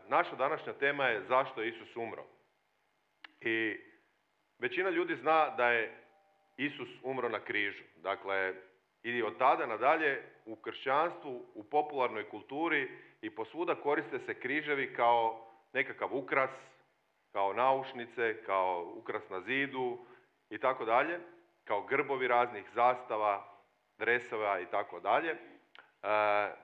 Naša današnja tema je zašto je Isus umro. I većina ljudi zna da je Isus umro na križu. Dakle, i od tada nadalje u kršćanstvu, u popularnoj kulturi i posvuda koriste se križevi kao nekakav ukras, kao naušnice, kao ukras na zidu i tako dalje, kao grbovi raznih zastava, dresova i tako dalje.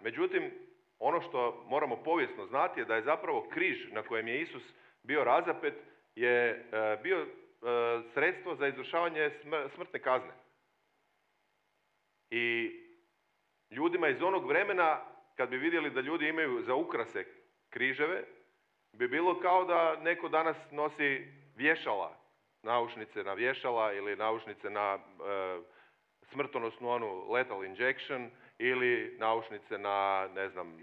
Međutim, ono što moramo povijesno znati je da je zapravo križ na kojem je Isus bio razapet je bio sredstvo za izvršavanje smrtne kazne. I ljudima iz onog vremena, kad bi vidjeli da ljudi imaju za ukrase križeve, bi bilo kao da neko danas nosi vješala, naušnice na vješala ili naušnice na smrtonosnu onu lethal injection ili naušnice na, ne znam,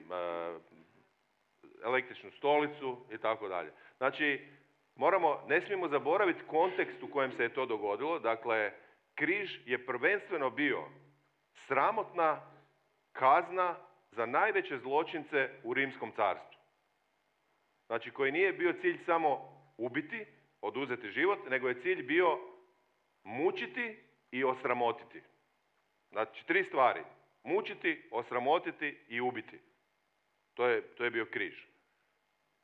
električnu stolicu i tako dalje. Znači, ne smijemo zaboraviti kontekst u kojem se je to dogodilo. Dakle, križ je prvenstveno bio sramotna kazna za najveće zločince u Rimskom carstvu. Znači, koji nije bio cilj samo ubiti, oduzeti život, nego je cilj bio mučiti i osramotiti. Znači, 3 stvari. Mučiti, osramotiti i ubiti. To je bio križ.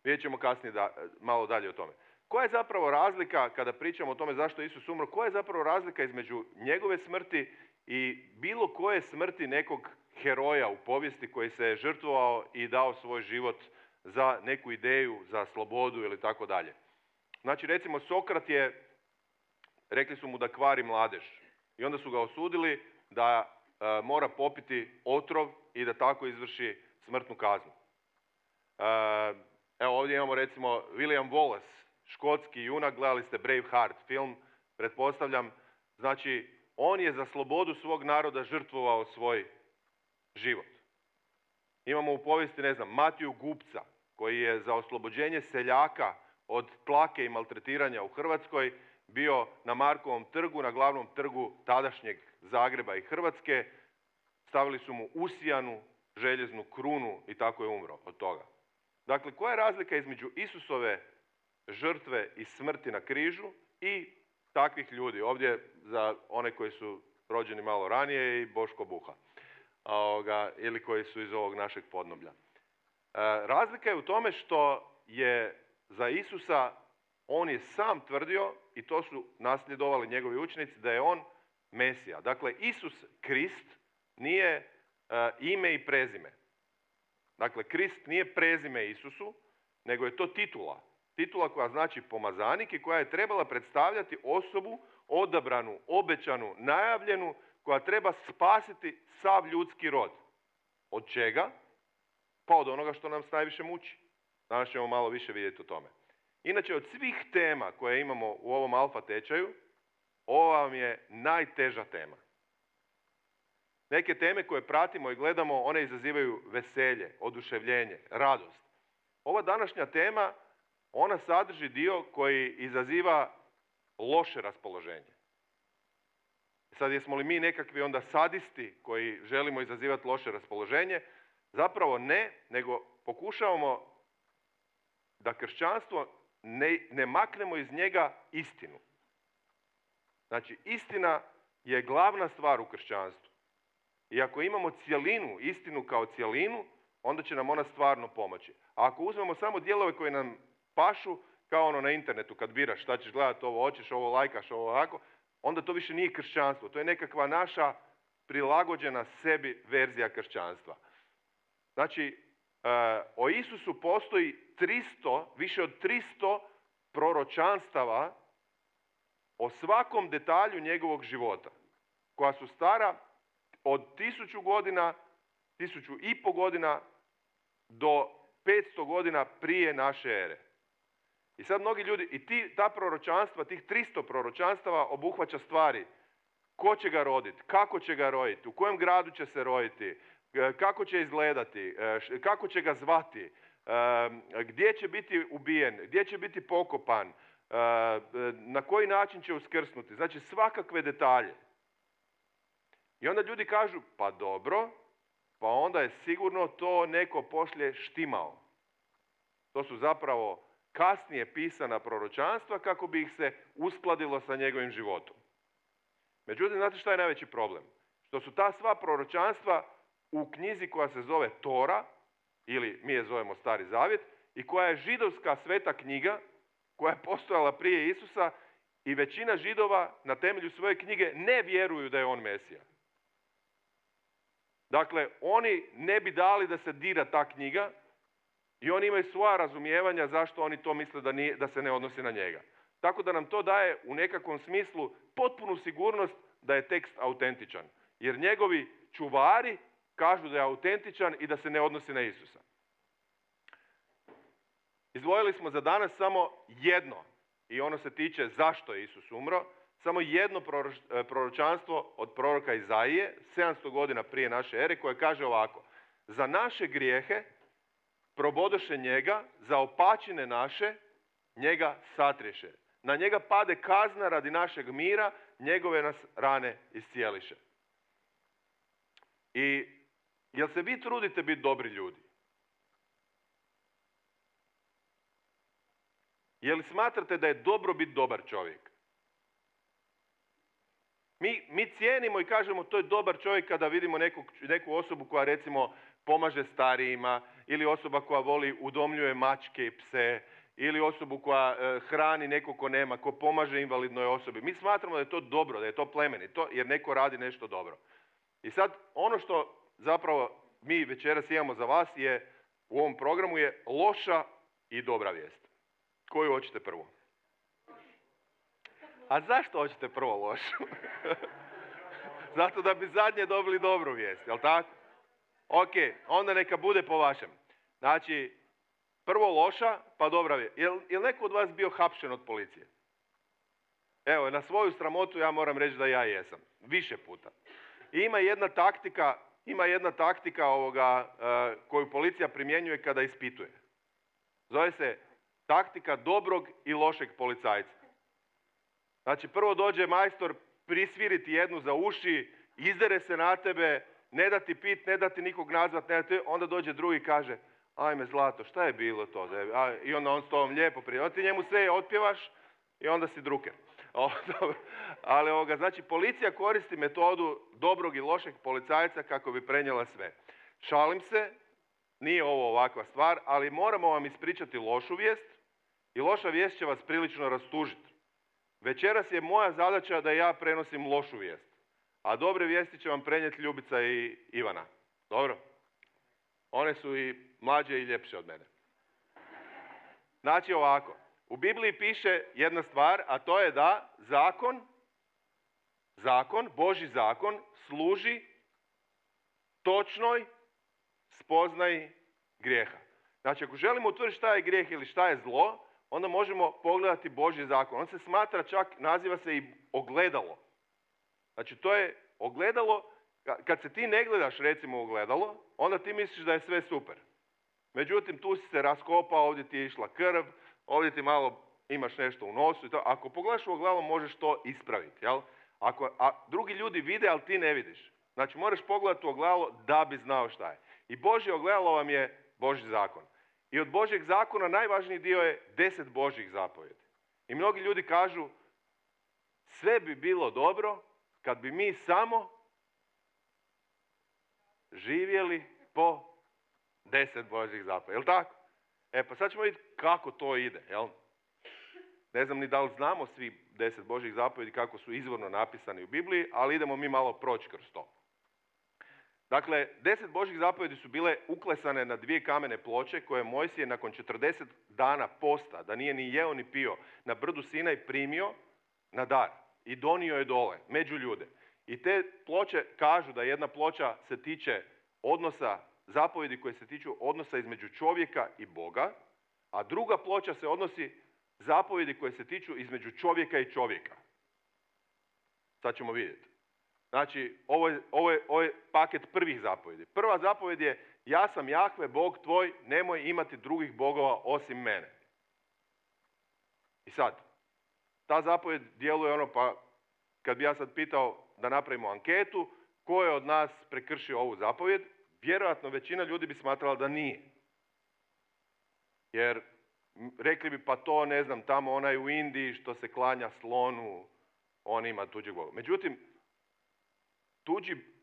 Vidjet ćemo kasnije malo dalje o tome. Koja je zapravo razlika, kada pričamo o tome zašto je Isus umro, koja je zapravo razlika između njegove smrti i bilo koje smrti nekog heroja u povijesti koji se je žrtvovao i dao svoj život za neku ideju, za slobodu ili tako dalje. Znači, recimo, Sokrat rekli su mu da kvari mladež i onda su ga osudili da mora popiti otrov i da tako izvrši smrtnu kaznu. Evo ovdje imamo recimo William Wallace, škotski junak, gledali ste Braveheart film, pretpostavljam. Znači, on je za slobodu svog naroda žrtvovao svoj život. Imamo u povijesti, ne znam, Matiju Gubca, koji je za oslobođenje seljaka od tlake i maltretiranja u Hrvatskoj bio na Markovom trgu, na glavnom trgu tadašnjeg Zagreba i Hrvatske. Stavili su mu usijanu željeznu krunu i tako je umro od toga. Dakle, koja je razlika između Isusove žrtve i smrti na križu i takvih ljudi? Ovdje za one koji su rođeni malo ranije i Boško Buha. Ili koji su iz ovog našeg podnoblja. Razlika je u tome što je za Isusa, on je sam tvrdio, i to su nasljedovali njegovi učenici, da je on Mesija. Dakle, Isus Krist nije ime i prezime. Dakle, Krist nije prezime Isusu, nego je to titula. Titula koja znači pomazanik i koja je trebala predstavljati osobu odabranu, obećanu, najavljenu, koja treba spasiti sav ljudski rod. Od čega? Pa od onoga što nam najviše muči. Danas ćemo malo više vidjeti o tome. Inače, od svih tema koje imamo u ovom alfa tečaju, ova vam je najteža tema. Neke teme koje pratimo i gledamo, one izazivaju veselje, oduševljenje, radost. Ova današnja tema, ona sadrži dio koji izaziva loše raspoloženje. Sad, jesmo li mi nekakvi onda sadisti koji želimo izazivati loše raspoloženje? Zapravo ne, nego pokušavamo da kršćanstvo ne maknemo iz njega istinu. Znači, istina je glavna stvar u kršćanstvu. I ako imamo cjelinu, istinu kao cjelinu, onda će nam ona stvarno pomoći. A ako uzmemo samo dijelove koje nam pašu, kao ono na internetu kad biraš šta ćeš gledati, ovo hoćeš, ovo lajkaš, ovo ovako, onda to više nije kršćanstvo. To je nekakva naša prilagođena sebi verzija kršćanstva. Znači, o Isusu postoji više od 300 proročanstava o svakom detalju njegovog života, koja su stara od 1000 godina, 1500 godina do 500 godina prije naše ere. I sad mnogi ljudi, ta proročanstva, tih 300 proročanstava obuhvaća stvari. Ko će ga roditi, kako će ga roditi, u kojem gradu će se roditi, kako će izgledati, kako će ga zvati, gdje će biti ubijen, gdje će biti pokopan, na koji način će uskrsnuti. Znači, svakakve detalje. I onda ljudi kažu, pa dobro, pa onda je sigurno to neko poslije štimao. To su zapravo kasnije pisana proročanstva kako bi ih se uskladilo sa njegovim životom. Međutim, znate šta je najveći problem? Što su ta sva proročanstva u knjizi koja se zove Tora, ili mi je zovemo Stari Zavjet, i koja je židovska sveta knjiga, koja je postojala prije Isusa, i većina Židova na temelju svoje knjige ne vjeruju da je on Mesija. Dakle, oni ne bi dali da se dira ta knjiga i oni imaju svoja razumijevanja zašto oni to misle da se ne odnosi na njega. Tako da nam to daje u nekakvom smislu potpunu sigurnost da je tekst autentičan. Jer njegovi čuvari kažu da je autentičan i da se ne odnosi na Isusa. Izdvojili smo za danas samo jedno, i ono se tiče zašto je Isus umro, samo jedno proročanstvo od proroka Izaije, 700 godina prije naše ere, koje kaže ovako: za naše grijehe probodoše njega, za opačine naše njega satriješe. Na njega pade kazna radi našeg mira, njegove nas rane iscijeliše. I jel se vi trudite biti dobri ljudi? Je li smatrate da je dobro biti dobar čovjek? Mi cijenimo i kažemo to je dobar čovjek kada vidimo neku osobu koja recimo pomaže starijima, ili osoba koja udomljuje mačke i pse, ili osobu koja hrani nekog ko nema, ko pomaže invalidnoj osobi. Mi smatramo da je to dobro, da je to plemenito, jer neko radi nešto dobro. I sad ono što zapravo mi večeras imamo za vas je, u ovom programu, je loša i dobra vijest. Koju hoćete prvo? A zašto hoćete prvo lošu? Zato da bi zadnje dobili dobru vijest, jel tako? Ok, onda neka bude po vašem. Znači, prvo loša, pa dobra vijest. Jel neko od vas bio hapšen od policije? Evo, na svoju sramotu ja moram reći da ja jesam. Više puta. I ima jedna taktika koju policija primjenjuje kada ispituje. Zove se taktika dobrog i lošeg policajca. Znači, prvo dođe majstor prisviriti jednu za uši, izdere se na tebe, ne da ti pit, ne da ti nikog nazvat, onda dođe drugi i kaže: ajme zlato, šta je bilo to? I onda on s tobom lijepo prije. Onda ti njemu sve otpjevaš i onda si druker. Ali znači, policija koristi metodu dobrog i lošeg policajca kako bi prenijela sve. Šalim se, nije ovo ovakva stvar, ali moramo vam ispričati lošu vijest i loša vijest će vas prilično rastužiti. Večeras je moja zadaća da ja prenosim lošu vijest, a dobre vijesti će vam prenijeti Ljubica i Ivana. Dobro? One su i mlađe i ljepše od mene. Znači ovako, u Bibliji piše jedna stvar, a to je da Božji zakon služi točnoj spoznaji grijeha. Znači, ako želimo utvrditi šta je grijeh ili šta je zlo, onda možemo pogledati Božji zakon. On se smatra čak, naziva se i ogledalo. Znači, to je ogledalo, kad se ti ne gledaš recimo u ogledalo, onda ti misliš da je sve super. Međutim, tu si se raskopao, ovdje ti je išla krv, ovdje ti malo imaš nešto u nosu i to. Ako pogledaš u ogledalo, možeš to ispraviti, jel? A drugi ljudi vide, ali ti ne vidiš. Znači, moraš pogledati u ogledalo da bi znao šta je. I Božje ogledalo vam je Božji zakon. I od Božjeg zakona najvažniji dio je 10 Božjih zapovjedi. I mnogi ljudi kažu, sve bi bilo dobro kad bi mi samo živjeli po 10 Božjih zapovjedi. Jel tako? Pa sad ćemo vidjeti kako to ide. Jel? Ne znam ni da li znamo svi 10 Božjih zapovjedi kako su izvorno napisani u Bibliji, ali idemo mi malo proći kroz to. Dakle, 10 Božjih zapovjedi su bile uklesane na 2 kamene ploče koje Mojsije nakon 40 dana posta, da nije ni jeo ni pio, na brdu Sinaj primio na dar i donio je dole, među ljude. I te ploče kažu da jedna ploča se tiče odnosa, zapovjedi koje se tiču odnosa između čovjeka i Boga, a druga ploča se odnosi zapovjedi koje se tiču između čovjeka i čovjeka. Sad ćemo vidjeti. Znači, ovo je paket prvih zapovjedi. Prva zapovjed je: ja sam Jahve, Bog tvoj, nemoj imati drugih bogova osim mene. I sad, ta zapovjed djeluje pa kad bi ja sad pitao da napravimo anketu, ko je od nas prekršio ovu zapovjed, vjerojatno većina ljudi bi smatrala da nije. Jer rekli bi pa to ne znam, tamo onaj u Indiji što se klanja slonu, on ima tuđi bog. Međutim,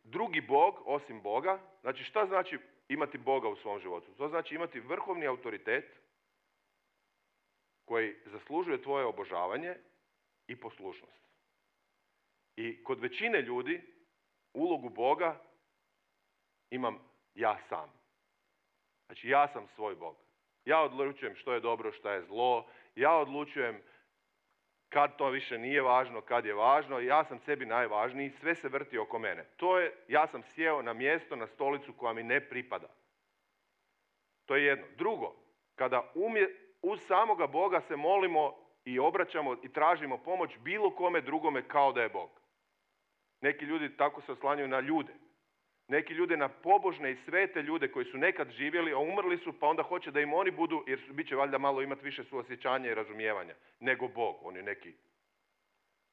drugi bog, osim Boga, znači šta znači imati Boga u svom životu? To znači imati vrhovni autoritet koji zaslužuje tvoje obožavanje i poslušnost. I kod većine ljudi ulogu Boga imam ja sam. Znači ja sam svoj Bog. Ja odlučujem što je dobro, što je zlo. Ja odlučujem kad to više nije važno, kad je važno. Ja sam sebi najvažniji, sve se vrti oko mene. Ja sam sjeo na mjesto, na stolicu koja mi ne pripada. To je jedno. Drugo, kada uz samoga Boga se molimo i obraćamo i tražimo pomoć bilo kome drugome kao da je Bog. Neki ljudi tako se oslanjaju na ljude. Neki ljude na pobožne i svete ljude koji su nekad živjeli, a umrli su, pa onda hoće da im oni budu, jer bit će valjda malo imati više suosjećanja i razumijevanja, nego Bog. On je neki,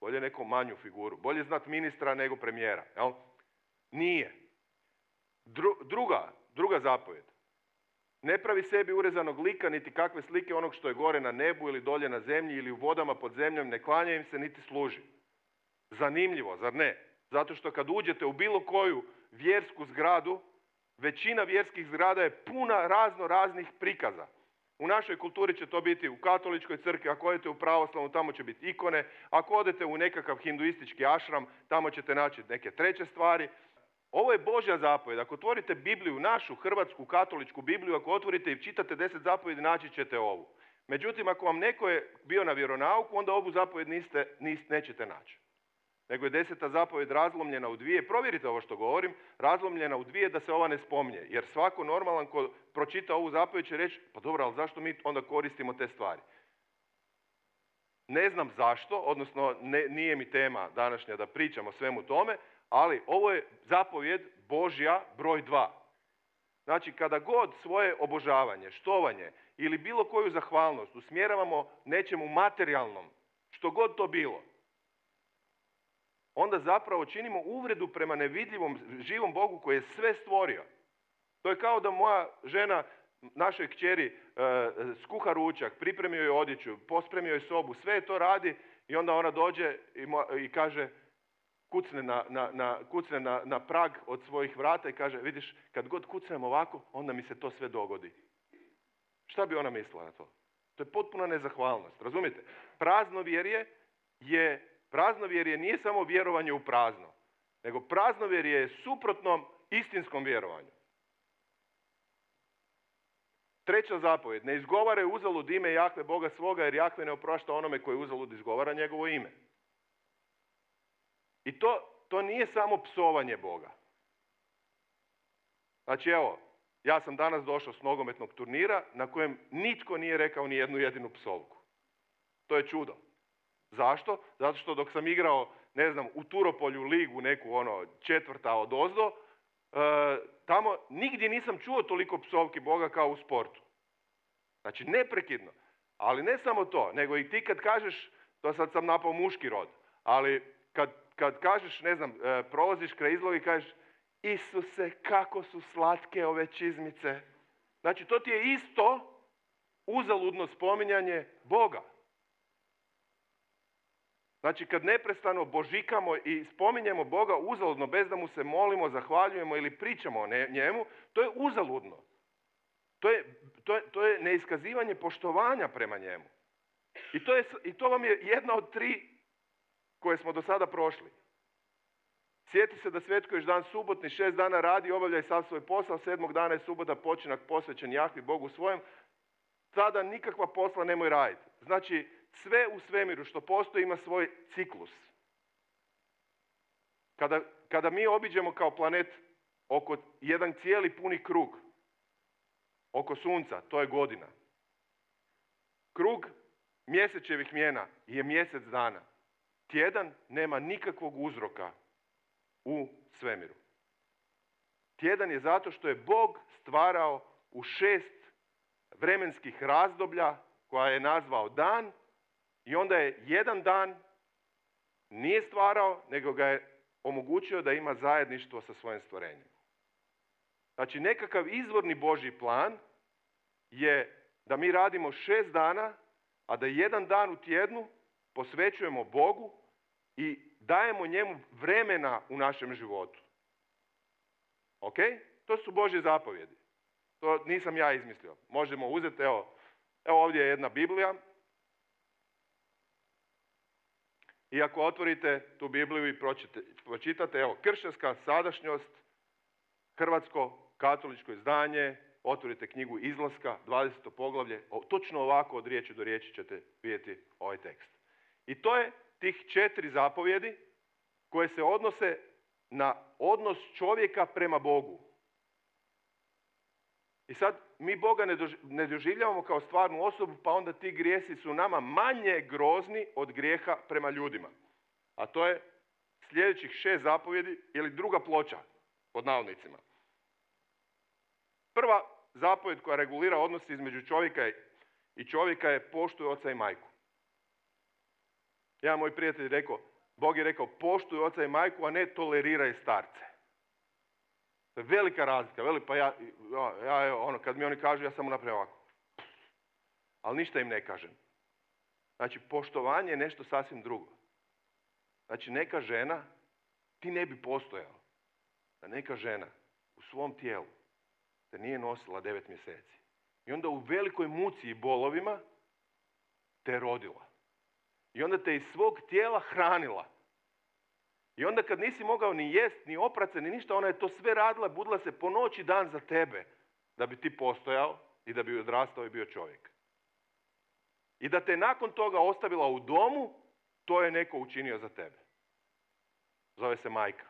bolje neku manju figuru. Bolje znat ministra nego premijera. Jel? Nije. Druga zapovjed. Ne pravi sebi urezanog lika, niti kakve slike onog što je gore na nebu ili dolje na zemlji ili u vodama pod zemljom, ne klanja im se niti služi. Zanimljivo, zar ne? Zato što kad uđete u bilo koju vjersku zgradu, većina vjerskih zgrada je puna razno raznih prikaza. U našoj kulturi će to biti u katoličkoj crkvi, ako odete u pravoslavnu, tamo će biti ikone, ako odete u nekakav hinduistički ašram, tamo ćete naći neke treće stvari. Ovo je Božja zapovjed. Ako otvorite Bibliju, našu hrvatsku katoličku Bibliju, ako otvorite i čitate 10 zapovjedi, naći ćete ovu. Međutim, ako vam neko je bio na vjeronauku, onda ovu zapovjed nećete naći. Nego je 10. zapovjed razlomljena u dvije. Provjerite ovo što govorim. Razlomljena u dvije da se ova ne spominje. Jer svako normalan ko pročita ovu zapovjed će reći, pa dobro, ali zašto mi onda koristimo te stvari? Ne znam zašto, odnosno nije mi tema današnja da pričam o svemu tome, ali ovo je zapovjed Božja broj 2. Znači, kada god svoje obožavanje, štovanje ili bilo koju zahvalnost usmjeravamo nečemu materijalnom, što god to bilo, onda zapravo činimo uvredu prema nevidljivom živom Bogu koji je sve stvorio. To je kao da moja žena našoj kćeri skuha ručak, pripremi joj odjeću, pospremi joj sobu, sve to radi i onda ona dođe i kaže, kucne na prag od svojih vrata i kaže, vidiš, kad god kucnem ovako, onda mi se to sve dogodi. Šta bi ona mislila na to? To je potpuna nezahvalnost, razumijete? Praznovjerje nije samo vjerovanje u prazno, nego praznovjerje je suprotno istinskom vjerovanju. 3. zapovjed, ne izgovaraj uzalud ime Jahve Boga svoga, jer Jahve ne oprašta onome koji uzalud izgovara njegovo ime. I to nije samo psovanje Boga. Znači evo, ja sam danas došao s nogometnog turnira na kojem nitko nije rekao ni jednu jedinu psovku. To je čudo. Zašto? Zato što dok sam igrao, ne znam, u Turopolju ligu, neku četvrta odozdo, tamo nigdje nisam čuo toliko psovki Boga kao u sportu. Znači neprekidno. Ali ne samo to, nego i ti kad kažeš, to sad sam napao muški rod, ali kad kažeš, ne znam, prolaziš kraj izloga i kažeš, Isuse, kako su slatke ove čizmice. Znači to ti je isto uzaludno spominjanje Boga. Znači, kad neprestano božikamo i spominjemo Boga uzaludno, bez da mu se molimo, zahvaljujemo ili pričamo o njemu, to je uzaludno. To je neiskazivanje poštovanja prema njemu. I to vam je jedna od 3 koje smo do sada prošli. Sjeti se da svetkuješ dan subotni, 6 dana radi, obavljaj sav svoj posao, 7. dana je subota počinak posvećen Jahvi Bogu svojem, tada nikakva posla nemoj raditi. Znači, sve u svemiru što postoji ima svoj ciklus. Kada mi obiđemo kao planet oko jedan cijeli puni krug oko sunca, to je godina. Krug mjesečevih mjena je mjesec dana. Tjedan nema nikakvog uzroka u svemiru. Tjedan je zato što je Bog stvarao u 6 vremenskih razdoblja koja je nazvao dan i onda je jedan dan nije stvarao, nego ga je omogućio da ima zajedništvo sa svojim stvorenjem. Znači nekakav izvorni Božji plan je da mi radimo 6 dana, a da 1 dan u tjednu posvećujemo Bogu i dajemo njemu vremena u našem životu. Ok? To su Božje zapovjedi. To nisam ja izmislio. Možemo uzeti, evo ovdje je jedna Biblija. I ako otvorite tu Bibliju i pročitate, evo, kršćanska sadašnjost, hrvatsko katoličko izdanje, otvorite knjigu Izlaska, 20. poglavlje, točno ovako od riječi do riječi ćete vidjeti ovaj tekst. I to je tih 4 zapovjedi koje se odnose na odnos čovjeka prema Bogu. I sad mi Boga ne doživljavamo kao stvarnu osobu, pa onda ti grijesi su nama manje grozni od grijeha prema ljudima. A to je sljedećih 6 zapovjedi ili druga ploča, pod navodnicima. Prva zapovjed koja regulira odnos između čovjeka i čovjeka je poštuj oca i majku. Jedan moj prijatelj rekao, Bog je rekao poštuj oca i majku, a ne toleriraj starce. To je velika razlika. Pa ja kad mi oni kažu, ja samo napravim ovako. Ali ništa im ne kažem. Znači, poštovanje je nešto sasvim drugo. Znači, neka žena, ti ne bi postojao da neka žena u svom tijelu te nije nosila 9 mjeseci. I onda u velikoj muci i bolovima te rodila. I onda te iz svog tijela hranila. I onda kad nisi mogao ni jest, ni oprat se, ni ništa, ona je to sve radila, budila se po noć i dan za tebe, da bi ti postojao i da bi odrastao i bio čovjek. I da te nakon toga ostavila u domu, to je neko učinio za tebe. Zove se majka.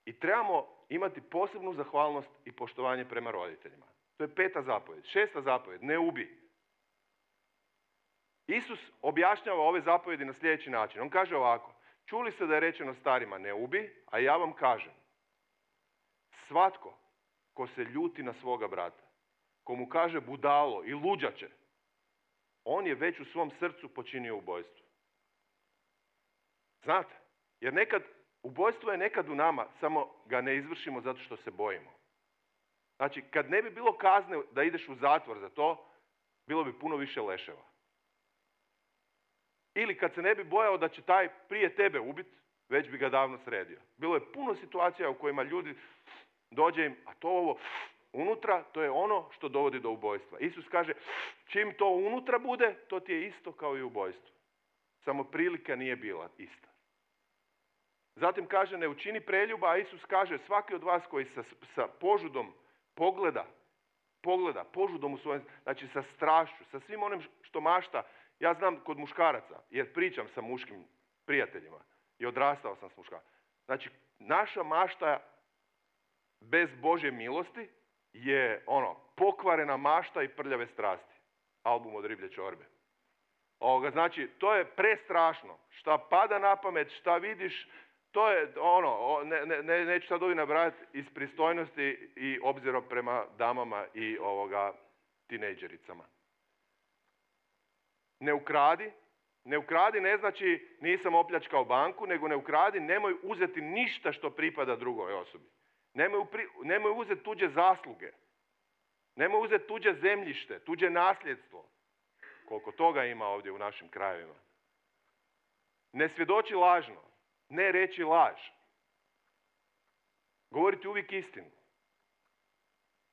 I trebamo imati posebnu zahvalnost i poštovanje prema roditeljima. To je 5. zapovjed. 6. zapovjed, ne ubij. Isus objašnjava ove zapovjedi na sljedeći način. On kaže ovako, čuli ste da je rečeno starima ne ubij, a ja vam kažem, svatko ko se ljuti na svoga brata, ko mu kaže budalo i luđače, on je već u svom srcu počinio ubojstvo. Znate, jer ubojstvo je nekad u nama, samo ga ne izvršimo zato što se bojimo. Znači, kad ne bi bilo kazne da ideš u zatvor za to, bilo bi puno više leševa. Ili kad se ne bi bojao da će taj prije tebe ubiti, već bi ga davno sredio. Bilo je puno situacija u kojima ljudi dođe im, a to ovo unutra, to je ono što dovodi do ubojstva. Isus kaže, čim to unutra bude, to ti je isto kao i ubojstvo. Samo prilika nije bila ista. Zatim kaže, ne učini preljuba, a Isus kaže, svaki od vas koji sa požudom pogleda požudom u svojem, znači sa strašću, sa svim onim što mašta. Ja znam kod muškaraca, jer pričam sa muškim prijateljima i odrastao sam s muškarcima. Znači, naša mašta bez Božje milosti je pokvarena mašta i prljave strasti. Album od Riblje čorbe. Znači, to je prestrašno. Šta pada na pamet, šta vidiš, to je neću sad ovdje nabrajati iz pristojnosti i obzira prema damama i tinejdžericama. Ne ukradi. Ne ukradi ne znači nisam opljačkao banku, nego ne ukradi, nemoj uzeti ništa što pripada drugoj osobi. Nemoj uzeti tuđe zasluge. Nemoj uzeti tuđe zemljište, tuđe nasljedstvo. Koliko toga ima ovdje u našim krajevima. Ne svjedoči lažno. Ne reći laž. Govoriti uvijek istinu.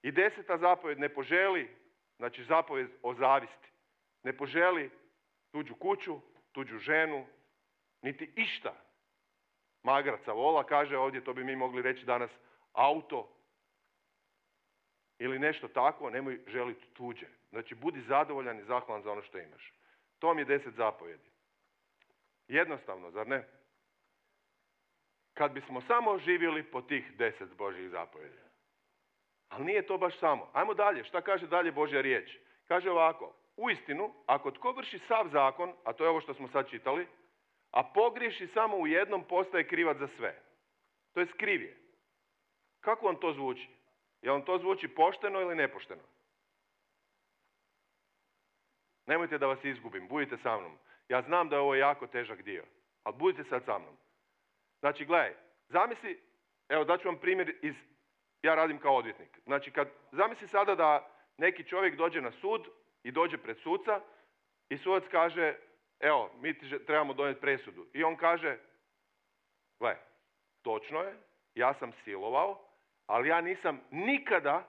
I 10. zapovjed ne poželi, znači zapovjed o zavisti. Ne poželi tuđu kuću, tuđu ženu, niti išta. Magraca vola, kaže ovdje, to bi mi mogli reći danas, auto ili nešto tako, nemoj želiti tuđe. Znači, budi zadovoljan i zahvalan za ono što imaš. To vam je 10 zapovjedi. Jednostavno, zar ne? Kad bismo samo živjeli po tih 10 Božjih zapovjedi. Ali nije to baš samo. Ajmo dalje. Šta kaže dalje Božja riječ? Kaže ovako. Uistinu, ako tko vrši sav zakon, a to je ovo što smo sad čitali, a pogriješi samo u jednom, postaje krivac za sve. To je skrivje. Kako vam to zvuči? Jel vam to zvuči pošteno ili nepošteno? Nemojte da vas izgubim, budite sa mnom. Ja znam da je ovo jako težak dio, ali budite sad sa mnom. Znači, gledaj, zamisli, evo daću vam primjer ja radim kao odvjetnik. Znači, zamisli sada da neki čovjek dođe na sud i dođe pred suca i sudac kaže, evo, mi ti trebamo donijeti presudu. I on kaže, gle, točno je, ja sam silovao, ali ja nisam nikada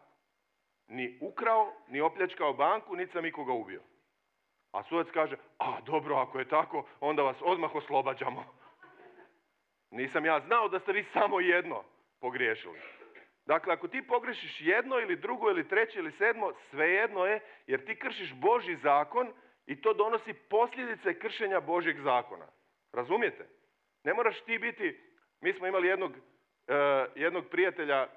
ni ukrao, ni opljačkao banku, niti sam ikoga ubio. A sudac kaže, a dobro, ako je tako, onda vas odmah oslobađamo. Nisam ja znao da ste vi samo jedno pogriješili. Dakle, ako ti pogrešiš jedno ili drugo ili treće ili sedmo, svejedno je, jer ti kršiš Božji zakon i to donosi posljedice kršenja Božjeg zakona. Razumijete? Ne moraš ti biti, mi smo imali jednog prijatelja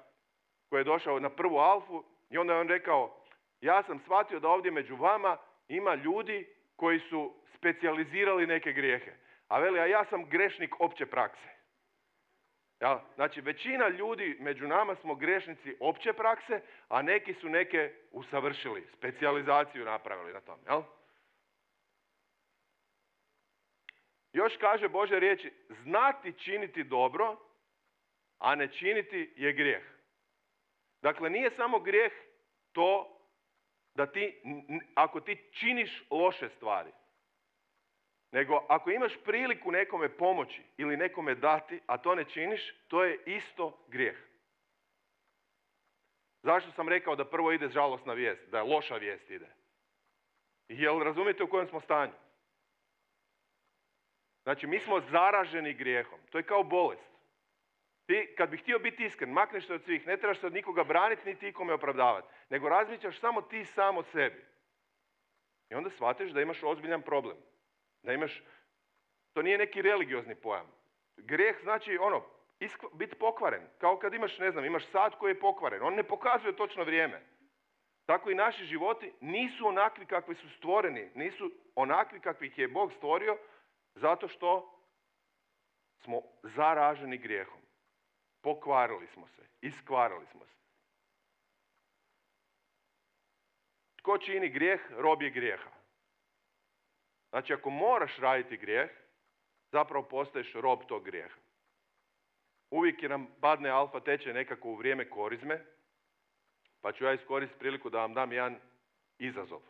koji je došao na prvu alfu i onda je on rekao, ja sam shvatio da ovdje među vama ima ljudi koji su specijalizirali neke grijehe. A veli, a ja sam grešnik opće prakse. Ja, znači, većina ljudi među nama smo grešnici opće prakse, a neki su neke usavršili, specijalizaciju napravili na tom. Jel? Još kaže Božja riječ, znati činiti dobro, a ne činiti je grijeh. Dakle, nije samo grijeh to da ako ti činiš loše stvari, nego ako imaš priliku nekome pomoći ili nekome dati, a to ne činiš, to je isto grijeh. Zašto sam rekao da prvo ide žalosna vijest, da je loša vijest ide? Jel razumijete u kojem smo stanju? Znači, mi smo zaraženi grijehom. To je kao bolest. Ti, kad bi htio biti iskren, makneš se od svih, ne trebaš se od nikoga braniti, niti ikome opravdavati, nego razmišljaš samo ti sam o sebi. I onda shvatiš da imaš ozbiljan problem. Da imaš, to nije neki religiozni pojam. Grijeh znači biti pokvaren. Kao kad imaš sat koji je pokvaren. On ne pokazuje točno vrijeme. Tako i naši životi nisu onakvi kakvi su stvoreni. Nisu onakvi kakvih je Bog stvorio zato što smo zaraženi grijehom. Pokvarili smo se. Iskvarili smo se. Tko čini grijeh, rob je grijeha. Znači, ako moraš raditi grijeh, zapravo postaješ rob tog grijeha. Uvijek nam padne alfa tečaj nekako u vrijeme korizme, pa ću ja iskoristiti priliku da vam dam jedan izazov.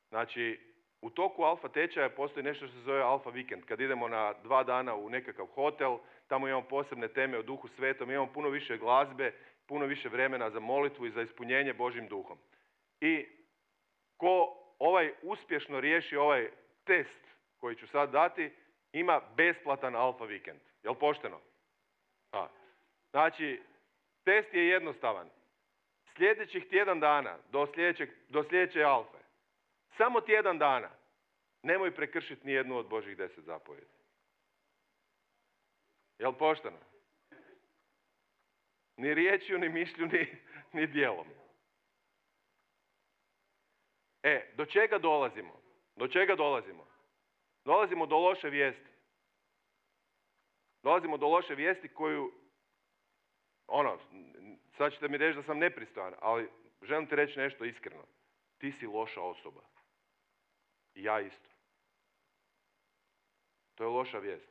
Znači, u toku alfa tečaja postoji nešto što se zove alfa vikend. Kad idemo na 2 dana u nekakav hotel, tamo imamo posebne teme o Duhu Svetom, imamo puno više glazbe, puno više vremena za molitvu i za ispunjenje Božjim duhom. I ko uspješno riješi ovaj test koji ću sad dati, ima besplatan alfa vikend. Jel pošteno? Znači, test je jednostavan. Sljedećih tjedan dana, do sljedeće alfe, samo tjedan dana, nemoj prekršiti ni jednu od Božjih 10 zapovjedi. Jel pošteno? Ni riječju, ni mišlju, ni djelom. Do čega dolazimo? Dolazimo do loše vijesti. Dolazimo do loše vijesti koju, sad ćete mi reći da sam nepristojan, ali želim ti reći nešto iskreno. Ti si loša osoba. I ja isto. To je loša vijest.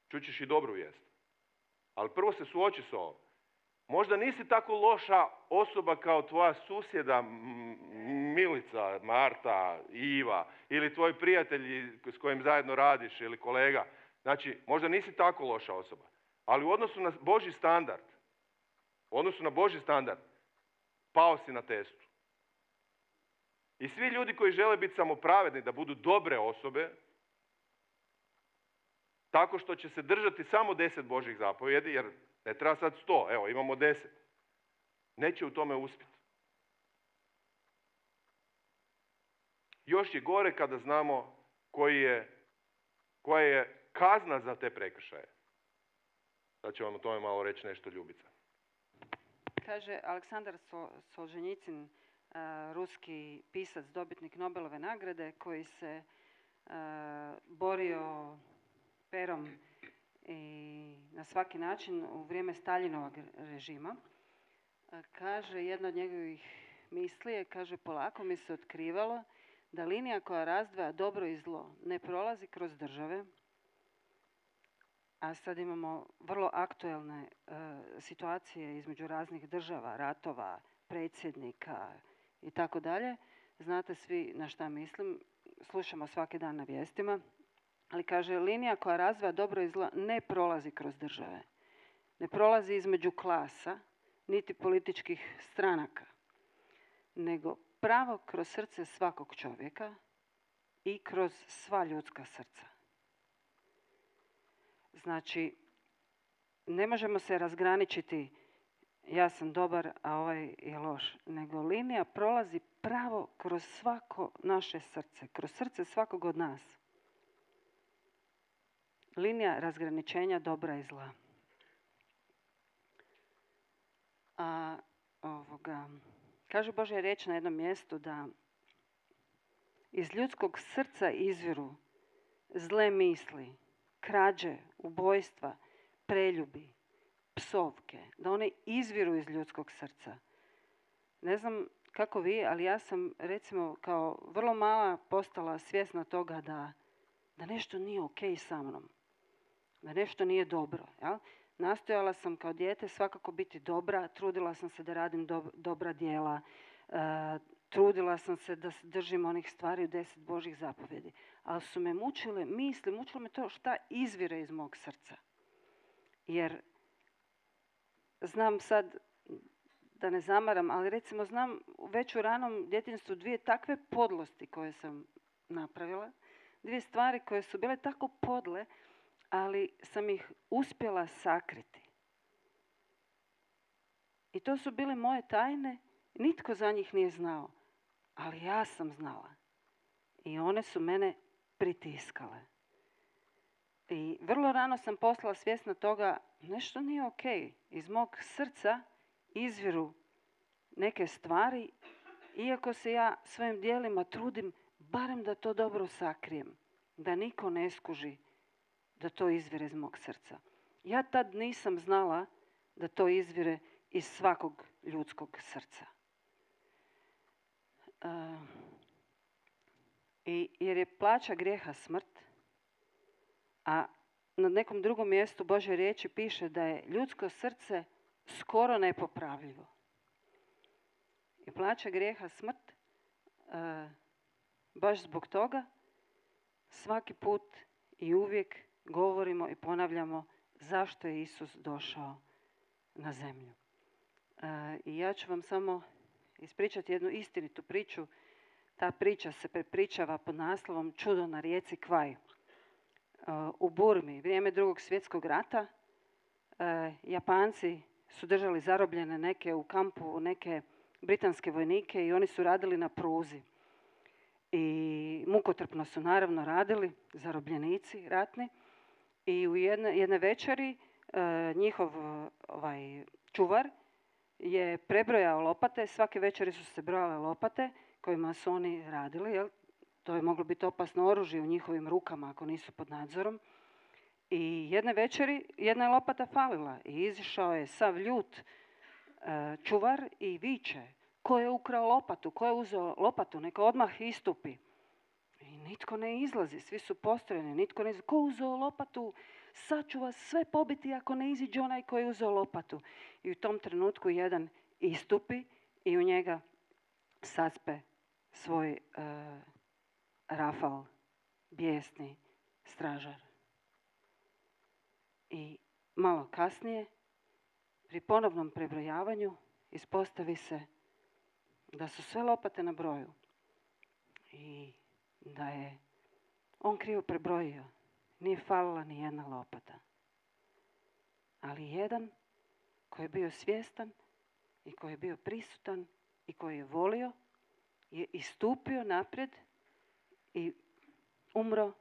Čućeš i dobru vijest. Ali prvo se suoči s ovom. Možda nisi tako loša osoba kao tvoja susjeda Milica, Marta, Iva ili tvoji prijatelji s kojim zajedno radiš ili kolega. Znači, možda nisi tako loša osoba. Ali u odnosu na Božji standard, pao si na testu. I svi ljudi koji žele biti samopravedni, da budu dobre osobe, tako što će se držati samo 10 Božjih zapovjedi, jer ne treba sad 100, evo imamo 10. Neće u tome uspjeti. Još je gore kada znamo koja je kazna za te prekršaje. Sad ću vam o tome malo reći nešto, Ljubica. Kaže Aleksandar Solženjicin, ruski pisac, dobitnik Nobelove nagrade, koji se borio perom i na svaki način u vrijeme Staljinovog režima. Kaže, jedna od njegovih misli je, kaže, polako mi se otkrivalo da linija koja razdvaja dobro i zlo ne prolazi kroz države, a sad imamo vrlo aktuelne situacije između raznih država, ratova, predsjednika i tako dalje. Znate svi na šta mislim, slušamo svaki dan na vijestima, ali kaže linija koja razvaja dobro i zlo ne prolazi kroz države, ne prolazi između klasa, niti političkih stranaka, nego pravo kroz srce svakog čovjeka i kroz sva ljudska srca. Znači, ne možemo se razgraničiti ja sam dobar, a ovaj je loš, nego linija prolazi pravo kroz svako naše srce, kroz srce svakog od nas. Linija razgraničenja dobra i zla. Kaže Božja riječ na jednom mjestu da iz ljudskog srca izviru zle misli, krađe, ubojstva, preljubi, psovke, da one izviru iz ljudskog srca. Ne znam kako vi, ali ja sam recimo kao vrlo mala postala svjesna toga da nešto nije okej sa mnom, da nešto nije dobro. Jel? Nastojala sam kao dijete svakako biti dobra, trudila sam se da radim dobra djela, trudila sam se da se držim onih stvari u 10 Božjih zapovjedi. Ali su me mučile misli, mučilo me to šta izvire iz mog srca. Jer znam sad, da ne zamaram, ali recimo znam već u ranom djetinjstvu 2 takve podlosti koje sam napravila. 2 stvari koje su bile tako podle, ali sam ih uspjela sakriti. I to su bile moje tajne, nitko za njih nije znao, ali ja sam znala. I one su mene pritiskale. I vrlo rano sam postala svjesna toga, nešto nije okej. Iz mog srca izviru neke stvari, iako se ja svojim djelima trudim, barem da to dobro sakrijem, da niko ne skuži da to izvire iz mog srca. Ja tad nisam znala da to izvire iz svakog ljudskog srca. Jer je plaća grijeha smrt, a na nekom drugom mjestu Božje riječi piše da je ljudsko srce skoro nepopravljivo. I plaća grijeha smrt, baš zbog toga svaki put i uvijek govorimo i ponavljamo zašto je Isus došao na zemlju. I ja ću vam samo ispričati jednu istinitu priču. Ta priča se prepričava pod naslovom Čudo na rijeci Kvaj. U Burmi, vrijeme 2. svjetskog rata, Japanci su držali zarobljene neke u kampu, neke britanske vojnike i oni su radili na pruzi. I mukotrpno su naravno radili, zarobljenici ratni. I u jedne večeri njihov čuvar je prebrojao lopate, svake večeri su se brojale lopate kojima su oni radili, jel? To je moglo biti opasno oružje u njihovim rukama ako nisu pod nadzorom. I jedne večeri jedna je lopata falila i izišao je sav ljut čuvar i viče: ko je ukrao lopatu, ko je uzeo lopatu, neka odmah istupi. I nitko ne izlazi, svi su postrojeni, nitko ne izlazi. Ko je uzeo lopatu, sad ću vas sve pobiti ako ne iziđe onaj ko je uzeo lopatu. I u tom trenutku jedan istupi i u njega saspe svoj rafal, bijesni stražar. I malo kasnije, pri ponovnom prebrojavanju, ispostavi se da su sve lopate na broju i da je on krivo prebrojio. Nije falila ni jedna lopata. Ali jedan koji je bio svjestan i koji je bio prisutan i koji je volio je istupio naprijed i umro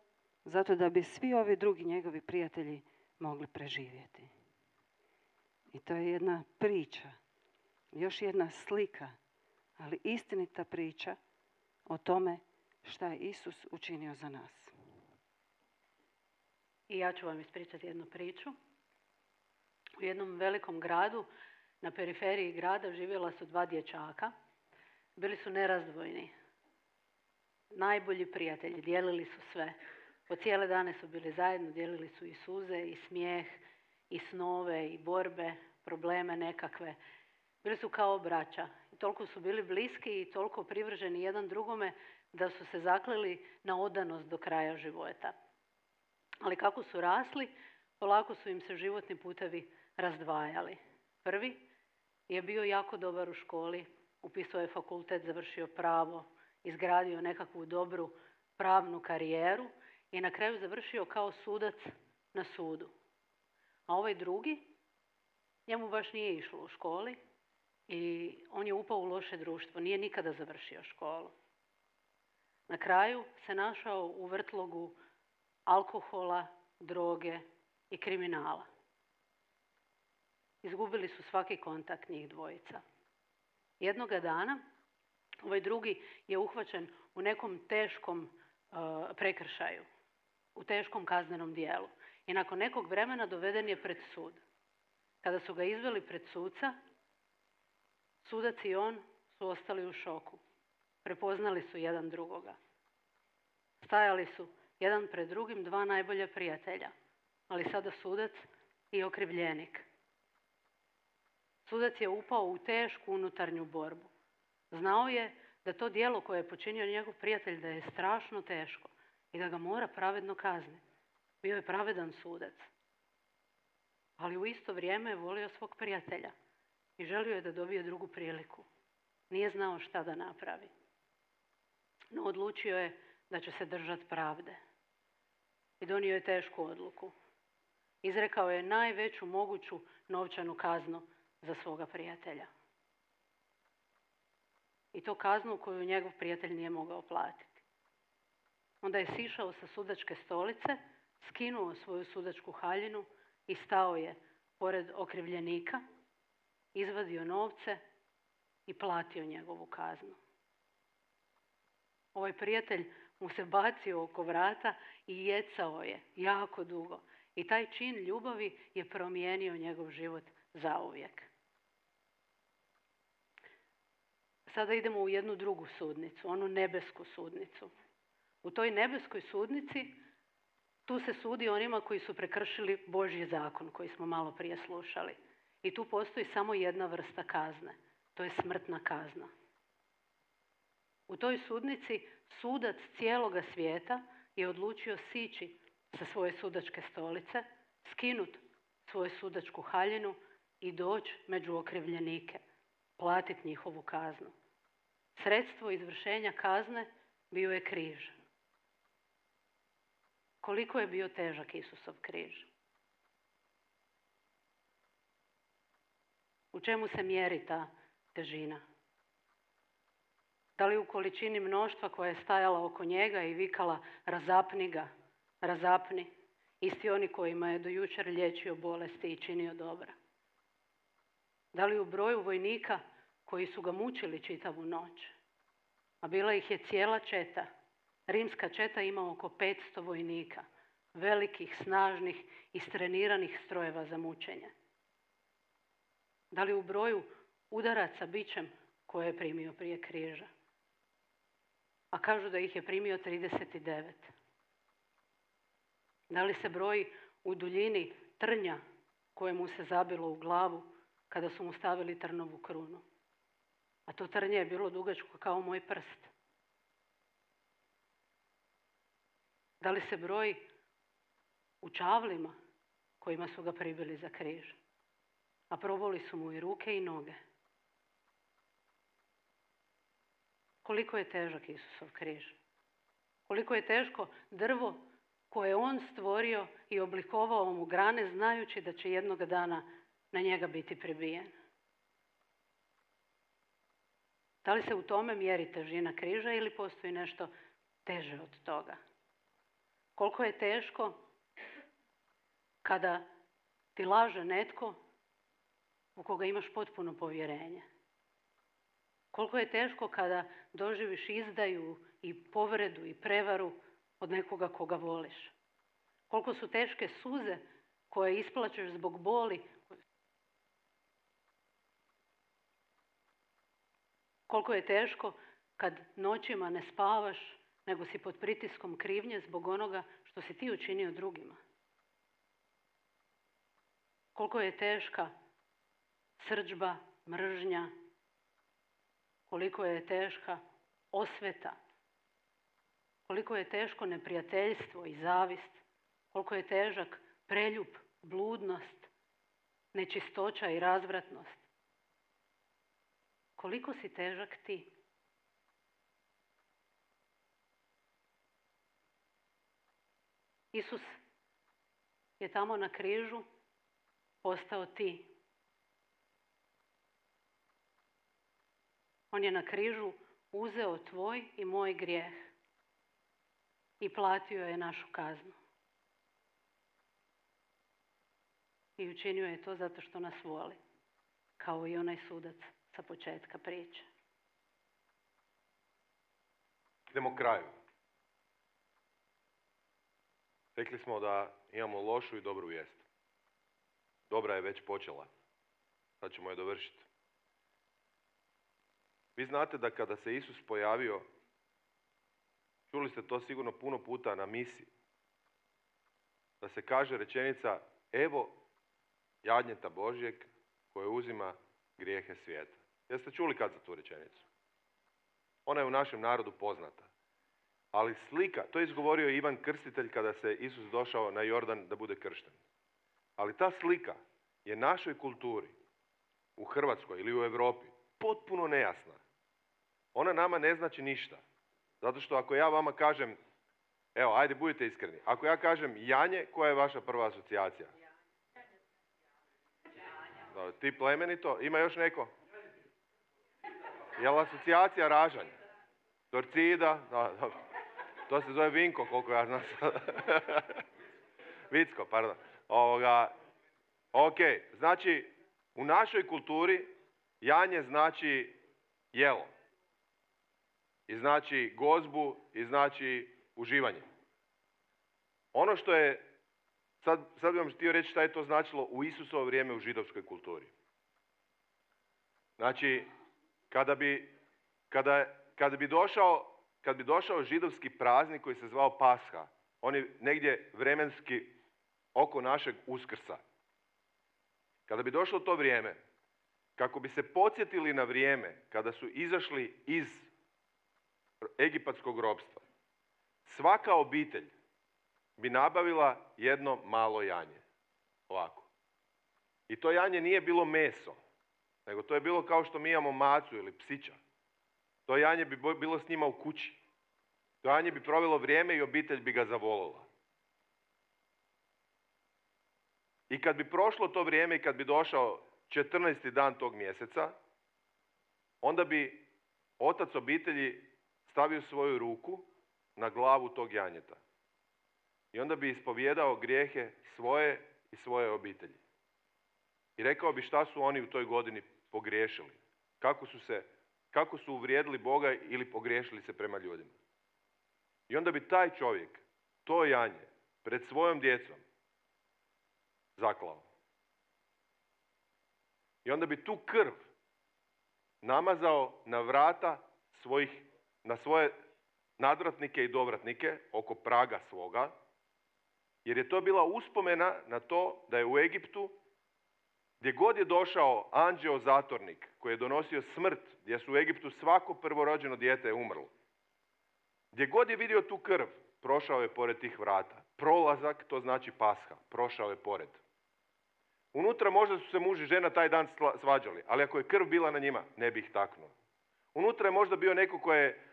zato da bi svi ovi drugi njegovi prijatelji mogli preživjeti. I to je jedna priča, još jedna slika, ali istinita priča o tome šta je Isus učinio za nas. I ja ću vam ispričati jednu priču. U jednom velikom gradu, na periferiji grada, živjela su 2 dječaka. Bili su nerazdvojni. Najbolji prijatelji, dijelili su sve. Po cijele dane su bili zajedno, dijelili su i suze, i smijeh, i snove, i borbe, probleme nekakve. Bili su kao braća. I toliko su bili bliski i toliko privrženi jedan drugome da su se zakleli na odanost do kraja života. Ali kako su rasli, polako su im se životni putevi razdvajali. Prvi je bio jako dobar u školi, upisao je fakultet, završio pravo, izgradio nekakvu dobru pravnu karijeru i na kraju završio kao sudac na sudu. A ovaj drugi, njemu baš nije išlo u školi i on je upao u loše društvo, nije nikada završio školu. Na kraju se našao u vrtlogu alkohola, droge i kriminala. Izgubili su svaki kontakt njih dvojica. Jednoga dana ovaj drugi je uhvaćen u nekom teškom prekršaju, u teškom kaznenom dijelu. I nakon nekog vremena doveden je pred sud. Kada su ga izveli pred suca, sudac i on su ostali u šoku. Prepoznali su jedan drugoga. Stajali su jedan pred drugim, dva najbolja prijatelja, ali sada sudac i okrivljenik. Sudac je upao u tešku unutarnju borbu. Znao je da to djelo koje je počinio njegov prijatelj da je strašno teško i da ga mora pravedno kazniti. Bio je pravedan sudac. Ali u isto vrijeme je volio svog prijatelja i želio je da dobije drugu priliku. Nije znao šta da napravi. No odlučio je da će se držati pravde. I donio je tešku odluku. Izrekao je najveću moguću novčanu kaznu za svoga prijatelja. I to kaznu koju njegov prijatelj nije mogao platiti. Onda je sišao sa sudačke stolice, skinuo svoju sudačku haljinu i stao je pored okrivljenika, izvadio novce i platio njegovu kaznu. Ovaj prijatelj mu se bacio oko vrata i jecao je jako dugo. I taj čin ljubavi je promijenio njegov život zauvijek. Sada idemo u jednu drugu sudnicu, onu nebesku sudnicu. U toj nebeskoj sudnici tu se sudi onima koji su prekršili Božji zakon koji smo malo prije slušali. I tu postoji samo jedna vrsta kazne. To je smrtna kazna. U toj sudnici sudac cijeloga svijeta je odlučio sići sa svoje sudačke stolice, skinut svoju sudačku haljinu i doći među okrivljenike, platiti njihovu kaznu. Sredstvo izvršenja kazne bio je križ. Koliko je bio težak Isusov križ? U čemu se mjeri ta težina? Da li u količini mnoštva koja je stajala oko njega i vikala razapni ga, razapni, isti oni kojima je do jučer liječio bolesti i činio dobra? Da li u broju vojnika koji su ga mučili čitavu noć? A bila ih je cijela četa. Rimska četa ima oko 500 vojnika, velikih, snažnih, istreniranih strojeva za mučenje. Da li u broju udaraca bičem koje je primio prije križa? A kažu da ih je primio 39. Da li se broji u duljini trnja koje mu se zabilo u glavu kada su mu stavili trnovu krunu? A to trnje je bilo dugačko kao moj prst. Da li se broji u čavlima kojima su ga pribili za križ? A proboli su mu i ruke i noge. Koliko je težak Isusov križ? Koliko je teško drvo koje je on stvorio i oblikovao mu grane znajući da će jednog dana na njega biti pribijen? Da li se u tome mjeri težina križa ili postoji nešto teže od toga? Koliko je teško kada ti laže netko u koga imaš potpuno povjerenje? Koliko je teško kada doživiš izdaju i povredu i prevaru od nekoga koga voliš? Koliko su teške suze koje isplačeš zbog boli? Koliko je teško kad noćima ne spavaš, nego si pod pritiskom krivnje zbog onoga što što si ti učinio drugima. Koliko je teška srdžba, mržnja, koliko je teška osveta, koliko je teško neprijateljstvo i zavist, koliko je težak preljub, bludnost, nečistoća i razvratnost. Koliko si težak ti? Isus je tamo na križu postao ti. On je na križu uzeo tvoj i moj grijeh i platio je našu kaznu. I učinio je to zato što nas voli, kao i onaj sudac sa početka priče. Idemo kraju. Rekli smo da imamo lošu i dobru vijest. Dobra je već počela. Sad ćemo je dovršiti. Vi znate da kada se Isus pojavio, čuli ste to sigurno puno puta na misi, da se kaže rečenica: evo jagnjeta Božjeg koje uzima grijehe svijeta. Jeste čuli kad za tu rečenicu? Ona je u našem narodu poznata. Ali slika, to je izgovorio Ivan Krstitelj kada se Isus došao na Jordan da bude kršten. Ali ta slika je našoj kulturi, u Hrvatskoj ili u Europi, potpuno nejasna. Ona nama ne znači ništa. Zato što ako ja vama kažem, evo, ajde budite iskreni, ako ja kažem janje, koja je vaša prva asocijacija? Da, ti plemenito, ima još neko? Je li asocijacija ražanje? Torcida, da. To se zove Vinko, koliko ja znam. Vicko, pardon. Ok, znači, u našoj kulturi janje znači jelo. I znači gozbu, i znači uživanje. Ono što je, sad bih vam htio reći šta je to značilo u Isusovo vrijeme u židovskoj kulturi. Znači, kada bi došao židovski praznik koji se zvao Pasha, on je negdje vremenski oko našeg Uskrsa. Kada bi došlo to vrijeme, kako bi se podsjetili na vrijeme kada su izašli iz egipatskog ropstva, svaka obitelj bi nabavila jedno malo janje. Ovako. I to janje nije bilo meso, nego to je bilo kao što mi imamo macu ili psića. To janje bi bilo s njima u kući. To janje bi provelo vrijeme i obitelj bi ga zavolila. I kad bi prošlo to vrijeme i kad bi došao 14. dan tog mjeseca, onda bi otac obitelji stavio svoju ruku na glavu tog janjeta. I onda bi ispovijedao grijehe svoje i svoje obitelji. I rekao bi šta su oni u toj godini pogriješili. Kako su uvrijedili Boga ili pogriješili se prema ljudima. I onda bi taj čovjek to janje pred svojom djecom zaklao. I onda bi tu krv namazao na vrata na svoje nadvratnike i dovratnike oko praga svoga, jer je to bila uspomena na to da je u Egiptu, gdje god je došao anđeo zatornik koji je donosio smrt, gdje su u Egiptu svako prvorođeno dijete umrlo, gdje god je vidio tu krv, prošao je pored tih vrata. Prolazak, to znači Pasha, prošao je pored. Unutra možda su se muž i žena taj dan svađali, ali ako je krv bila na njima, ne bi ih taknuo. Unutra je možda bio neko koji je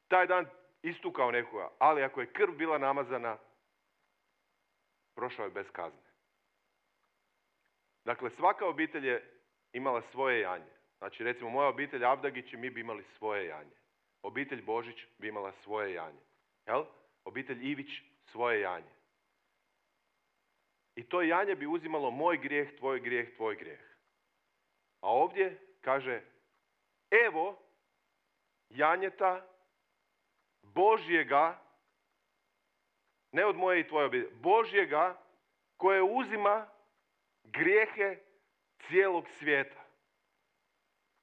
taj dan istukao nekoga, ali ako je krv bila namazana, prošao je bez kazne. Dakle, svaka obitelj je imala svoje janje. Znači, recimo, moja obitelj Avdagić i mi bi imali svoje janje. Obitelj Božić bi imala svoje janje. Jel? Obitelj Ivić svoje janje. I to janje bi uzimalo moj grijeh, tvoj grijeh, tvoj grijeh. A ovdje kaže, evo janjeta Božjega, ne od moje i tvoje obitelji, Božjega koje uzima grijehe cijelog svijeta.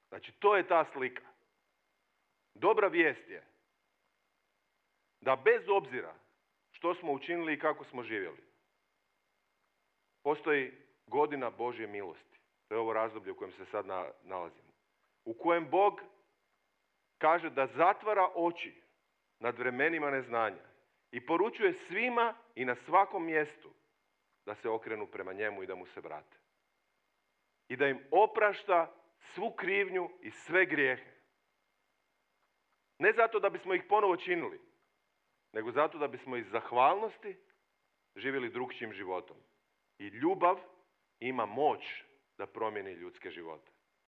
Znači, to je ta slika. Dobra vijest je da bez obzira što smo učinili i kako smo živjeli. Postoji godina Božje milosti. To je ovo razdoblje u kojem se sad nalazimo. U kojem Bog kaže da zatvara oči nad vremenima neznanja i poručuje svima i na svakom mjestu da se okrenu prema njemu i da mu se vrate. I da im oprašta svu krivnju i sve grijehe. Ne zato da bismo ih ponovo činili, nego zato da bismo iz zahvalnosti živjeli drugčijim životom. I ljubav ima moć da promijeni ljudske živote.